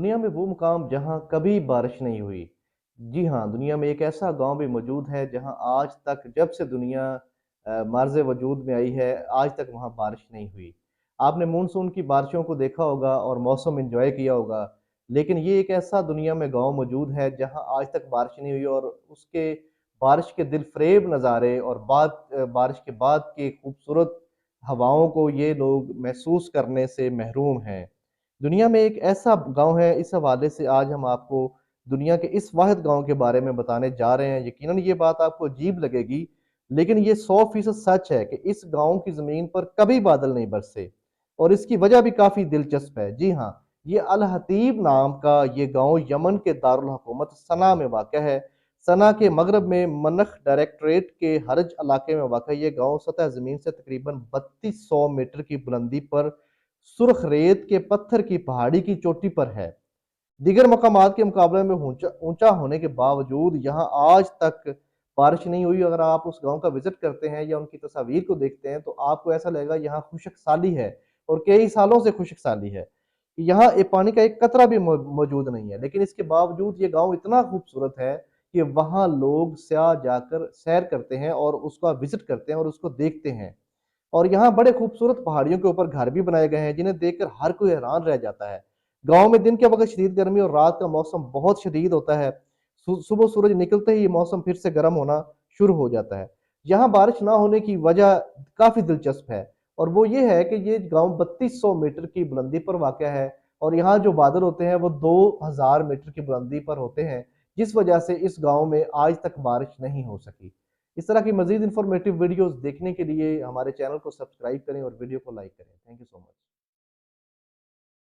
دنیا میں وہ مقام جہاں کبھی بارش نہیں ہوئی۔ جی ہاں، دنیا میں ایک ایسا گاؤں بھی موجود ہے جہاں آج تک جب سے دنیا معرض وجود میں آئی ہے، آج تک وہاں بارش نہیں ہوئی۔ آپ نے مونسون کی بارشوں کو دیکھا ہوگا اور موسم انجوائے کیا ہوگا، لیکن یہ ایک ایسا دنیا میں گاؤں موجود ہے جہاں آج تک بارش نہیں ہوئی، اور اس کے بارش کے دل فریب نظارے اور بارش کے بعد کے خوبصورت ہواؤں کو یہ لوگ محسوس کرنے سے محروم ہیں۔ دنیا میں ایک ایسا گاؤں ہے، اس حوالے سے آج ہم آپ کو دنیا کے اس واحد گاؤں کے بارے میں بتانے جا رہے ہیں۔ یقیناً یہ بات آپ کو عجیب لگے گی، لیکن یہ 100% سچ ہے کہ اس گاؤں کی زمین پر کبھی بادل نہیں برسے، اور اس کی وجہ بھی کافی دلچسپ ہے۔ جی ہاں، یہ الحتیب نام کا یہ گاؤں یمن کے دارالحکومت سنا میں واقع ہے۔ سنا کے مغرب میں منخ ڈائریکٹریٹ کے حرج علاقے میں واقع یہ گاؤں سطح زمین سے تقریباً 3200 میٹر کی بلندی پر سرخ ریت کے پتھر کی پہاڑی کی چوٹی پر ہے۔ دیگر مقامات کے مقابلے میں اونچا ہونے کے باوجود یہاں آج تک بارش نہیں ہوئی۔ اگر آپ اس گاؤں کا وزٹ کرتے ہیں یا ان کی تصاویر کو دیکھتے ہیں تو آپ کو ایسا لگے گا یہاں خشک سالی ہے، اور کئی سالوں سے خشک سالی ہے۔ یہاں پانی کا ایک قطرہ بھی موجود نہیں ہے، لیکن اس کے باوجود یہ گاؤں اتنا خوبصورت ہے کہ وہاں لوگ سیاح جا کر سیر کرتے ہیں اور اس کا وزٹ کرتے ہیں اور اس کو دیکھتے ہیں۔ اور یہاں بڑے خوبصورت پہاڑیوں کے اوپر گھر بھی بنائے گئے ہیں جنہیں دیکھ کر ہر کوئی حیران رہ جاتا ہے۔ گاؤں میں دن کے وقت شدید گرمی اور رات کا موسم بہت شدید ہوتا ہے۔ صبح سورج نکلتے ہی یہ موسم پھر سے گرم ہونا شروع ہو جاتا ہے۔ یہاں بارش نہ ہونے کی وجہ کافی دلچسپ ہے، اور وہ یہ ہے کہ یہ گاؤں 3200 میٹر کی بلندی پر واقع ہے، اور یہاں جو بادل ہوتے ہیں وہ 2000 میٹر کی بلندی پر ہوتے ہیں، جس وجہ سے اس گاؤں میں آج تک بارش نہیں ہو سکی۔ اس طرح کی مزید انفارمیٹیو ویڈیوز دیکھنے کے لیے ہمارے چینل کو سبسکرائب کریں اور ویڈیو کو لائک کریں۔ Thank you so much.